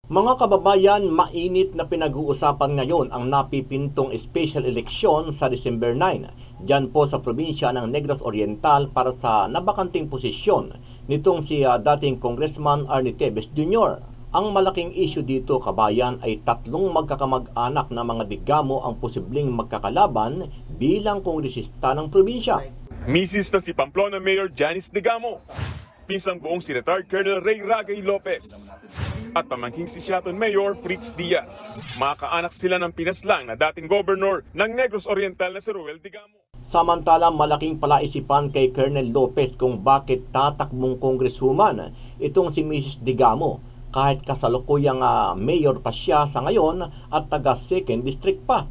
Mga kababayan, mainit na pinag-uusapan ngayon ang napipintong special election sa December 9, dyan po sa probinsya ng Negros Oriental para sa nabakanting posisyon nitong si dating Congressman Arnie Teves Jr. Ang malaking issue dito, kabayan, ay tatlong magkakamag-anak na mga digamo ang posibleng magkakalaban bilang kongresista ng probinsya. Misis na si Pamplona Mayor Janice Digamo, pinsang buong si retired Colonel Ray Ragay Lopez, at pamangking si Seattle Mayor Fritz Diaz. Mga kaanak sila ng pinaslang na dating gobernador ng Negros Oriental na si Ruel Digamo. Samantala, malaking palaisipan kay Colonel Lopez kung bakit tatakbong congresswoman itong si Mrs. Digamo kahit kasalukuyang mayor pa siya sa ngayon at taga 2nd District pa.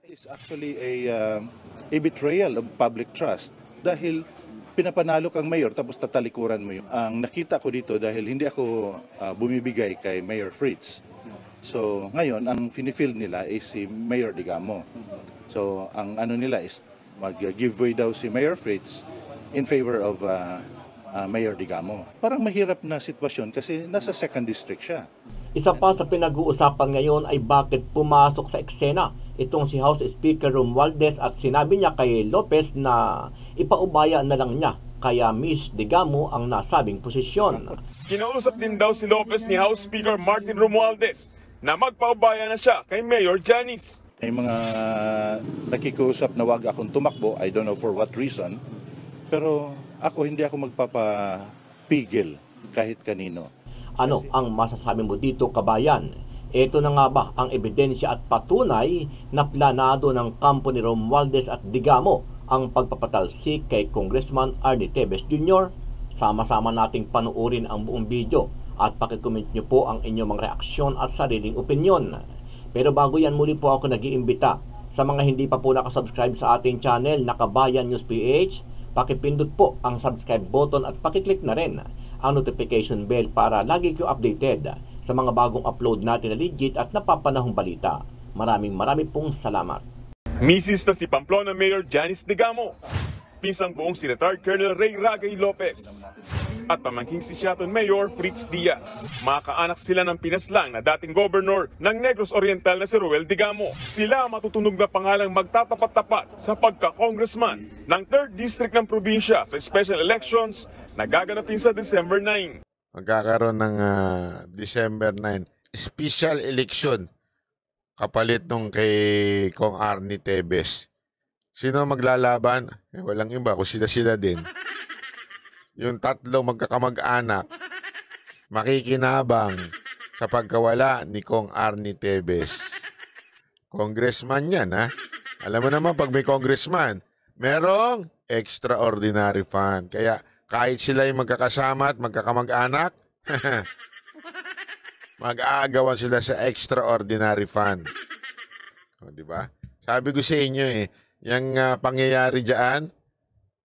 It's actually a betrayal of public trust dahil pinapanalo kang mayor tapos tatalikuran mo yun. Ang nakita ko dito dahil hindi ako bumibigay kay Mayor Fritz. So ngayon ang finifill nila is si Mayor Digamo. So ang ano nila is mag-giveaway daw si Mayor Fritz in favor of Mayor Digamo. Parang mahirap na sitwasyon kasi nasa 2nd District siya. Isa pa sa pinag-uusapan ngayon ay bakit pumasok sa eksena itong si House Speaker Romualdez at sinabi niya kay Lopez na ipaubaya na lang niya kaya Miss Digamo ang nasabing posisyon. Kinausap din daw si Lopez ni House Speaker Martin Romualdez na magpaubaya na siya kay Mayor Janice. May mga nakikusap na wag akong tumakbo, I don't know for what reason, pero ako hindi ako magpapapigil kahit kanino. Ano ang masasabi mo dito, kabayan? Ito na nga ba ang ebidensya at patunay na planado ng kampo ni Romualdez at Digamo ang pagpapatalsik kay Congressman Arnie Teves Jr.? Sama-sama nating panuorin ang buong video at pakicomment nyo po ang inyong mga reaksyon at sariling opinyon. Pero bago yan, muli po ako nag-iimbita sa mga hindi pa po nakasubscribe sa ating channel na Kabayan News PH, pakipindot po ang subscribe button at pakiclick na rin ang notification bell para lagi kayo updated sa mga bagong upload natin na legit at napapanahong balita. Maraming pong salamat. Misis na si Pamplona Mayor Janice Digamo, pinsang buong si retired Colonel Ray Ragay Lopez, at pamangking si Seattle Mayor Fritz Diaz. Mga kaanak sila ng pinaslang na dating gobernador ng Negros Oriental na si Ruel Digamo. Sila matutunog na pangalang magtatapat-tapat sa pagka-congressman ng 3rd District ng probinsya sa special elections na gaganapin sa December 9. Magkakaroon ng December 9 special election kapalit nung kay Kong Arnie Teves. Sino maglalaban? Walang iba, kung sila din. Yung tatlo magkakamag-anak makikinabang sa pagkawala ni Kong Arnie Teves. Congressman yan, ha? Alam mo naman, pag may congressman, merong extraordinary fund. Kaya kahit sila yung magkakasama at magkakamag-anak, mag-aagawan sila sa extraordinary fund. O, diba? Sabi ko sa inyo yung pangyayari dyan,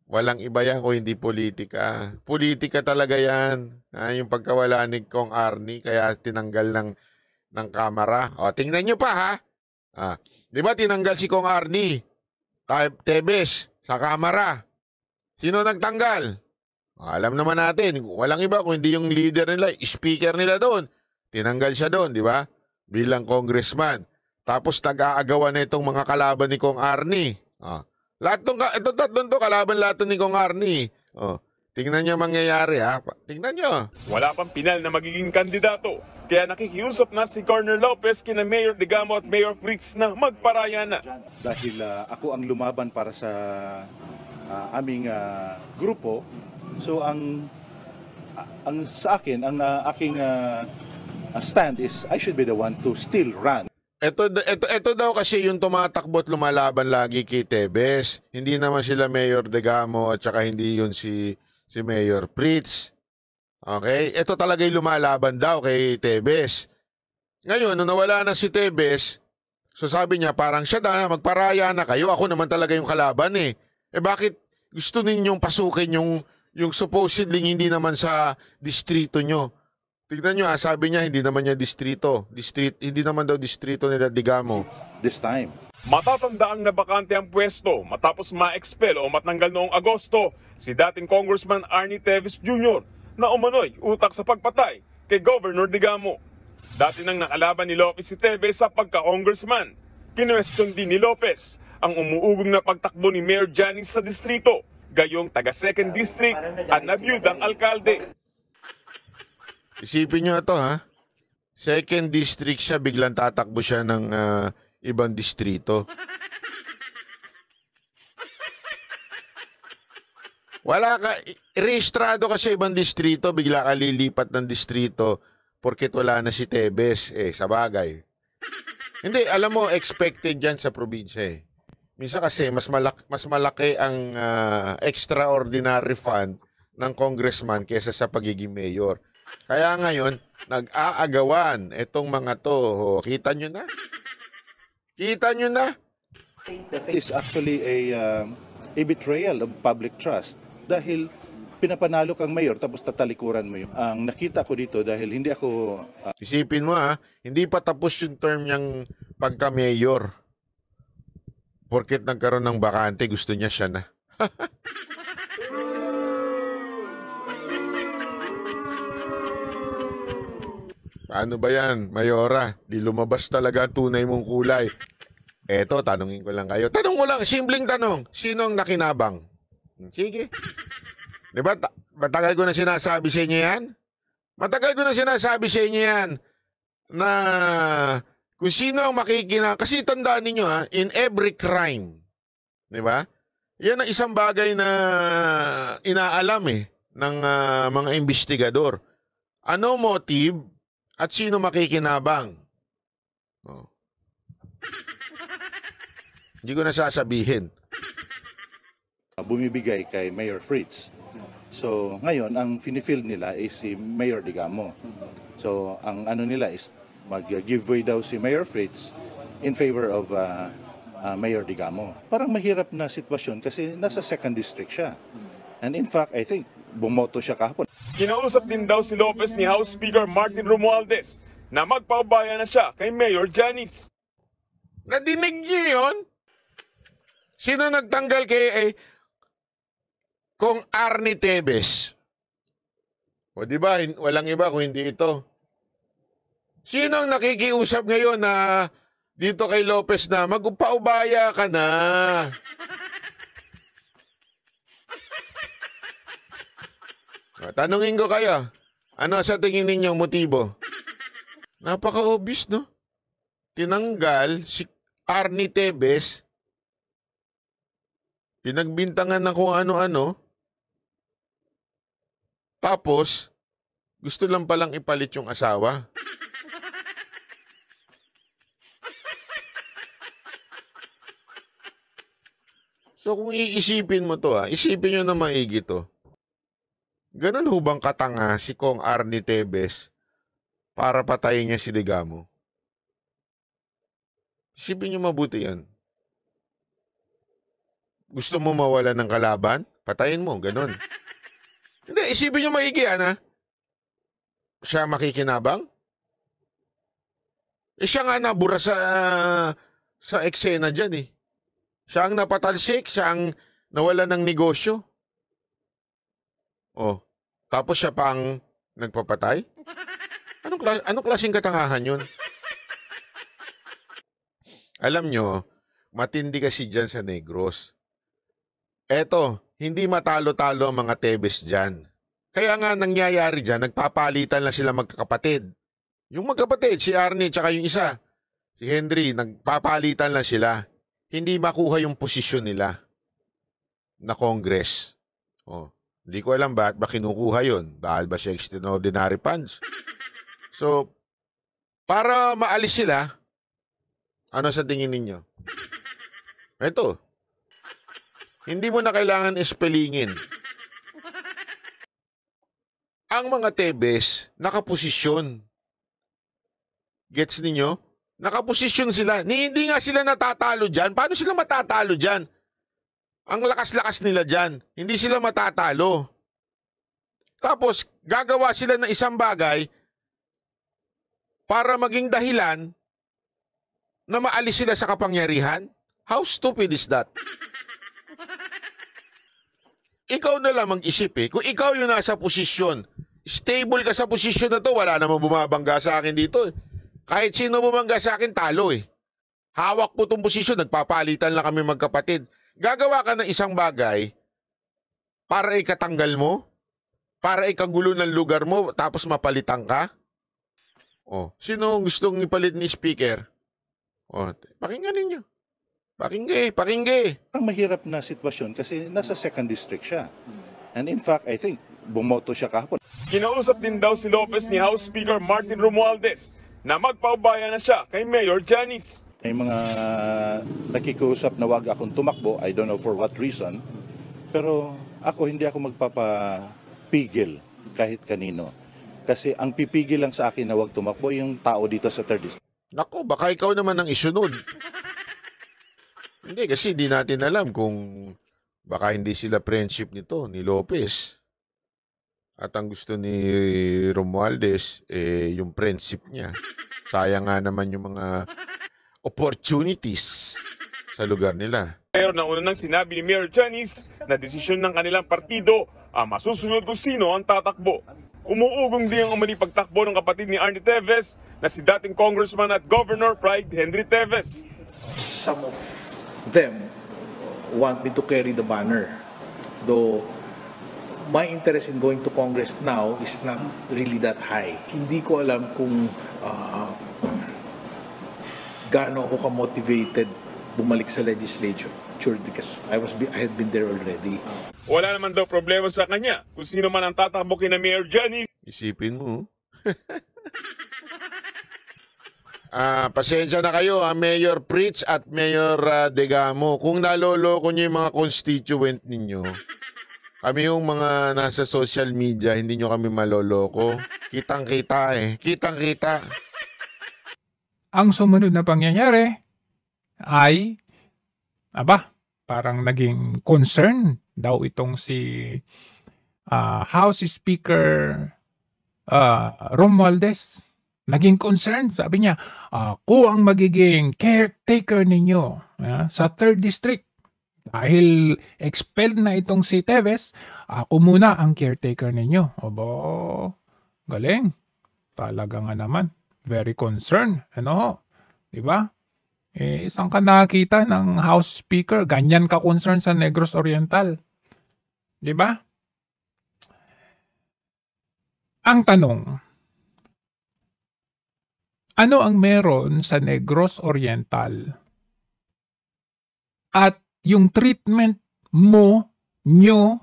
walang iba yan kung hindi politika. Politika talaga yan. Yung pagkawala ni Kong Arnie, kaya tinanggal ng kamera. O, tingnan nyo pa, ha? Di ba tinanggal si Kong Arnie? Teves sa kamera. Sino nagtanggal? Alam naman natin, walang iba kung hindi yung leader nila, speaker nila doon. Tinanggal siya doon, di ba? Bilang congressman. Tapos nag-aagawan na itong mga kalaban ni Kong Arnie. Lahat ito tatlong to, kalaban lahat ni Kong Arnie. Tingnan nyo mangyayari, ha? Tingnan nyo. Wala pang pinal na magiging kandidato. Kaya nakikiusap na si Colonel Lopez kina Mayor Digamo at Mayor Fritz na magparaya na. Dahil ako ang lumaban para sa aming grupo, so ang sa akin, ang aking stand is I should be the one to still run. Ito daw kasi yung tumatakbo at lumalaban lagi kay Teves. Hindi naman sila Mayor Digamo at saka hindi yun si Mayor Fritz. Okay? Ito talaga yung lumalaban daw kay Teves. Ngayon, nung nawala na si Teves, so sabi niya parang siya na, magparaya na kayo. Ako naman talaga yung kalaban eh. Bakit gusto ninyong pasukin yung supposedly hindi naman sa distrito nyo? Tignan nyo, sabi niya, hindi naman niya distrito. Hindi naman daw distrito nila Digamo. This time. Matatandaang nabakante ang pwesto matapos ma-expel o matanggal noong Agosto si dating Congressman Arnie Teves Jr. na umano'y utak sa pagpatay kay Governor Digamo. Dati nang nakalaban ni Lopez si Tevez sa pagka-congressman. Kinwestiyon din ni Lopez ang umuugong na pagtakbo ni Mayor Janice sa distrito, gayong taga 2nd District at nabiyudang alkalde. Isipin nyo ito, ha? 2nd District siya, biglang tatakbo siya ng ibang distrito. Wala ka, rehistrado ka sa ibang distrito, bigla ka lilipat ng distrito porket wala na si Tevez. Sa bagay. Hindi, alam mo, expected yan sa probinsya eh. Minsan kasi, mas malaki ang extraordinary fund ng congressman kesa sa pagiging mayor. Kaya ngayon, nag-aagawan itong mga to. Kita nyo na? Kita nyo na? It's actually a betrayal of public trust dahil pinapanalo kang mayor tapos tatalikuran mo yun. Ang nakita ko dito dahil hindi ako... Isipin mo hindi pa tapos yung term niyang pagka-mayor. Porket nagkaroon ng bakante, gusto niya siya na. Paano ba yan, Mayora? Di lumabas talaga ang tunay mong kulay. Eto, tanungin ko lang kayo. Tanong ko lang, simpleng tanong. Sino ang nakinabang? Sige. Di ba, matagal ko na sinasabi sa inyo yan? Matagal ko na sinasabi sa inyo yan na kung sino ang kasi tandaan ninyo in every crime, di ba? Yan ang isang bagay na inaalam ng mga investigador. Ano motive at sino makikinabang? Hindi ko na sasabihin. Bumibigay kay Mayor Fritz. So, ngayon, ang finifill nila is si Mayor Digamo. So, ang ano nila is mag-giveaway daw si Mayor Fritz in favor of Mayor Digamo. Parang mahirap na sitwasyon kasi nasa 2nd District siya. And in fact, I think, bumoto siya kahapon. Kinausap din daw si Lopez ni House Speaker Martin Romualdez na magpaubaya na siya kay Mayor Janice. Nadinig niyo yun? Sino nagtanggal kay kung Arnie Tevez? O di ba, walang iba kung hindi ito. Sino ang nakikiusap ngayon na dito kay Lopez na magpaubaya ka na? Tanungin ko kayo, ano sa tingin ninyong motibo? Napaka-obvious, no? Tinanggal si Arnie Tevez, pinagbintangan na kung ano-ano, tapos, gusto lang palang ipalit yung asawa. So kung iisipin mo to, isipin nyo na maigi to. Ganun hubang katanga si Kong Arnie Tevez para patayin niya si Digamo? Isipin nyo mabuti yan. Gusto mo mawala ng kalaban? Patayin mo, ganun. Hindi, isipin nyo maigi yan, Siya makikinabang? Siya nga nabura sa eksena dyan, Siya ang napatalsik, siya ang nawala ng negosyo. Tapos siya pa ang nagpapatay? Anong klaseng katangahan yun? Alam nyo, matindi kasi dyan sa Negros. Eto, hindi matalo-talo ang mga Tevez dyan. Kaya nga nangyayari dyan, nagpapalitan lang sila magkakapatid. Yung magkapatid, si Arnie tsaka yung isa, si Henry, nagpapalitan lang sila. Hindi makuha yung posisyon nila na Congress. Hindi ko alam ba kinukuha yun. Dahil ba siya extraordinary funds? So, para maalis sila, ano sa tingin ninyo? Ito. Hindi mo na kailangan espelingin. Ang mga Tevez, nakaposisyon. Gets ninyo? Nakaposisyon sila. Hindi nga sila natatalo dyan. Paano sila matatalo dyan? Ang lakas-lakas nila dyan. Hindi sila matatalo. Tapos, gagawa sila ng isang bagay para maging dahilan na maalis sila sa kapangyarihan? How stupid is that? Ikaw na lang mag-isip Kung ikaw yung nasa posisyon, Stable ka sa posisyon na to, wala namang bumabangga sa akin dito. Kahit sino bumangga sa akin, talo eh. Hawak po itong posisyon, nagpapalitan lang kami magkapatid. Gagawa ka ng isang bagay para ikatanggal mo, para ikagulo ng lugar mo, tapos mapalitan ka. Oh, sino gustong ipalit ni speaker? Oh, pakinggan ninyo. Pakinggan. Ang mahirap na sitwasyon kasi nasa 2nd district siya. And in fact, I think bumoto siya kahapon. Kinausap din daw si Lopez ni House Speaker Martin Romualdez na magpaubaya na siya kay Mayor Janice. May mga nakikiusap na wag akong tumakbo, I don't know for what reason. Pero hindi ako magpapapigil kahit kanino. Kasi ang pipigil lang sa akin na wag tumakbo yung tao dito sa 3rd district. Nako, baka ikaw naman ang isunod. Hindi, kasi di natin alam kung baka hindi sila friendship nito, ni Lopez. At ang gusto ni Romualdez, yung friendship niya. Sayang nga naman yung mga opportunities sa lugar nila. Pero nauna nang sinabi ni Mayor Janice na desisyon ng kanilang partido ang masusunod kung sino ang tatakbo. Umuugong din ang umani pagtakbo ng kapatid ni Arnie Teves na si dating Congressman at Governor Pride Henry Teves. Some of them want me to carry the banner, though my interest in going to Congress now is not really that high. Hindi ko alam kung gaano ako ka-motivated bumalik sa legislature. Sure, because I had been there already. Wala naman daw problema sa kanya kung sino man ang tatakbo kina Mayor Janice. Isipin mo. Pasensya na kayo, Mayor Pritz at Mayor Degamo. Kung naloloko nyo yung mga constituent ninyo, kami yung mga nasa social media, hindi nyo kami maloloko. Kitang-kita eh. Kitang-kita. Ang sumunod na pangyayari ay, parang naging concern daw itong si House Speaker Romualdez. Naging concern, sabi niya, ako ang magiging caretaker ninyo sa 3rd District. Dahil expelled na itong si Teves, ako muna ang caretaker ninyo. Aba, galing. Talaga nga naman. Very concerned. Ano? Diba? Isang ka nakakita ng House Speaker, ganyan ka concern sa Negros Oriental. Diba? Ang tanong, ano ang meron sa Negros Oriental? At yung treatment mo, yung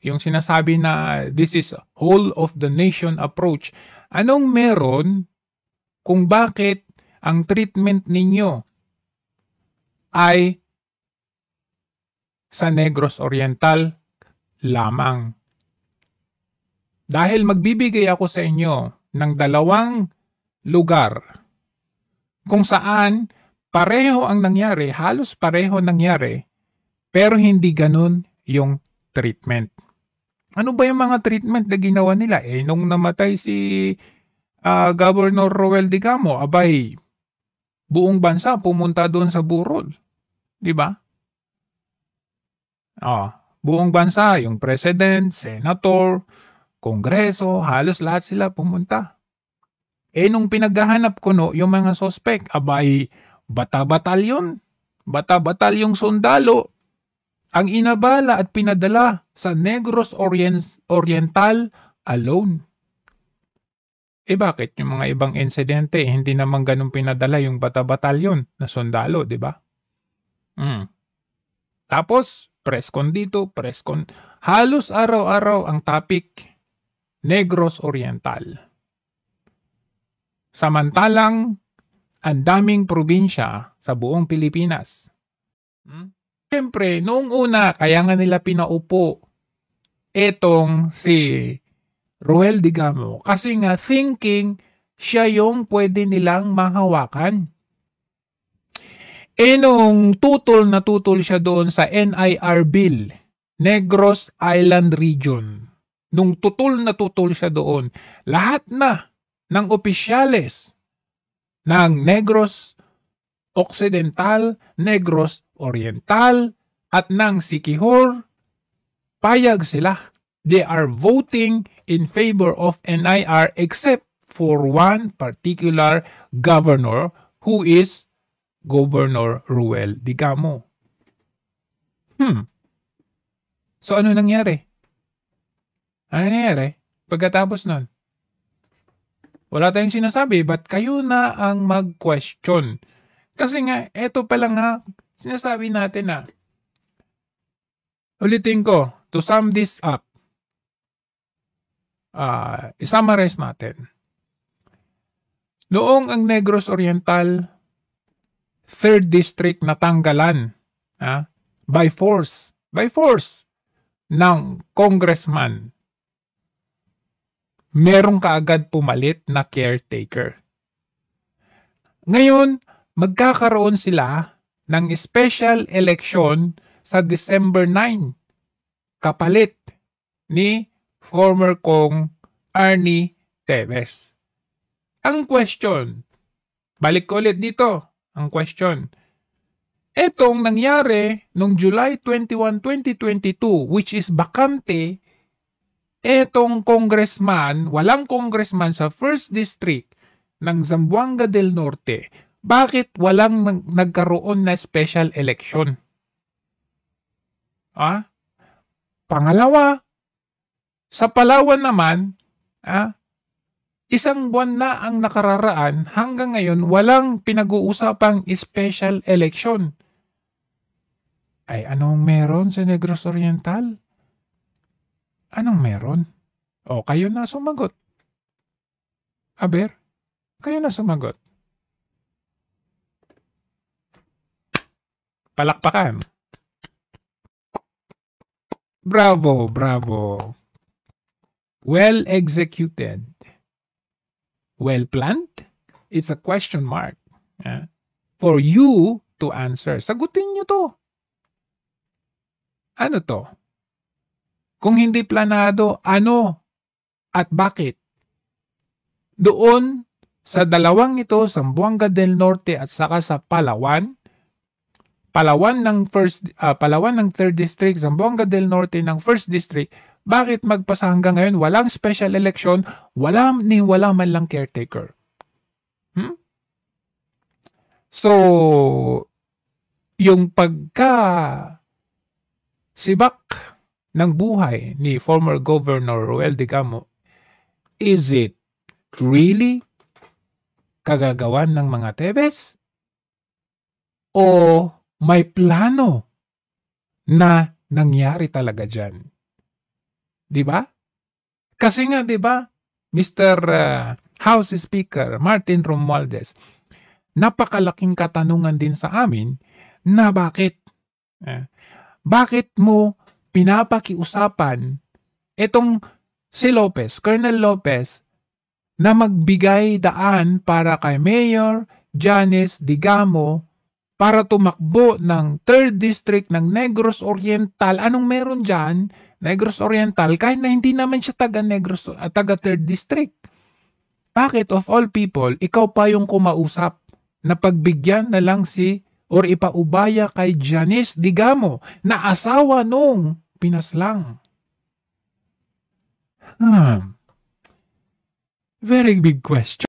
sinasabi na this is whole of the nation approach, anong meron kung bakit ang treatment ninyo ay sa Negros Oriental lamang? Dahil magbibigay ako sa inyo ng 2 lugar kung saan pareho ang nangyari, halos pareho nangyari, pero hindi ganun yung treatment. Ano ba yung mga treatment na ginawa nila? Nung namatay si Governor Roel Degamo, abay, buong bansa pumunta doon sa burol. Diba? Buong bansa, yung president, senator, kongreso, halos lahat sila pumunta. Nung pinaghahanap ko yung mga suspect, abay, bata-batalyong sundalo ang inabala at pinadala sa Negros Oriental alone. Bakit yung mga ibang insidente, hindi naman ganun pinadala yung bata-batalyon na sundalo, di ba? Tapos, press con dito, press con. Halos araw-araw ang topic, Negros Oriental. Samantalang, ang daming probinsya sa buong Pilipinas. Siyempre, noong una, kaya nga nila pinaupo etong si Roel Degamo. Kasi nga, thinking siya yung pwede nilang mahawakan. Nung tutol na tutol siya doon sa NIR Bill, Negros Island Region. Nung tutol na tutol siya doon, lahat na ng opisyales ng Negros Occidental, Negros Oriental, at ng Siquijor, payag sila they are voting in favor of NIR except for one particular governor who is Governor Ruel Digamo. So ano nangyari? Ano nangyari pagkatapos nun? Wala tayong sinasabi, but kayo na ang mag-question. Kasi nga, eto pa lang nga, sinasabi natin na, ulitin ko, to sum this up, isummarize natin. Noong ang Negros Oriental 3rd District natanggalan by force ng congressman, merong kaagad pumalit na caretaker. Ngayon, magkakaroon sila ng special election sa December 9, kapalit ni former Kong Arnie Teves. Ang question, balik ko ulit dito, ang question, etong nangyari noong July 21, 2022, which is bakante, etong congressman, walang congressman sa 1st District ng Zamboanga del Norte, bakit walang nagkaroon na special election? Pangalawa, sa Palawan naman, isang buwan na ang nakararaan, hanggang ngayon walang pinag-uusapang special election. Ay, anong meron sa Negros Oriental? Anong meron? O, kayo na sumagot. Aber, kayo na sumagot. Palakpakan. Bravo, bravo. Well executed. Well planned? It's a question mark. For you to answer. Sagutin nyo to. Ano to? Kung hindi planado, ano at bakit? Doon sa dalawang ito, Zamboanga del Norte at saka sa Palawan ng 3rd District, Zamboanga del Norte ng 1st District, bakit magpasa hanggang ngayon walang special election, wala man lang caretaker? So, yung sibak ng buhay ni former Governor Ruel Digamo, is it really kagagawan ng mga Teves? O may plano na nangyari talaga dyan? Diba? Kasi nga, diba, Mr. House Speaker Martin Romualdez, napakalaking katanungan din sa amin na bakit mo pinapakiusapan itong si Lopez, Colonel Lopez, na magbigay daan para kay Mayor Janice Digamo para tumakbo ng 3rd District ng Negros Oriental. Anong meron dyan? Negros Oriental, kahit na hindi naman siya taga 3rd District. Bakit of all people, ikaw pa yung kumausap na pagbigyan na lang or ipaubaya kay Janice Digamo na asawa nung pinaslang? Very big question.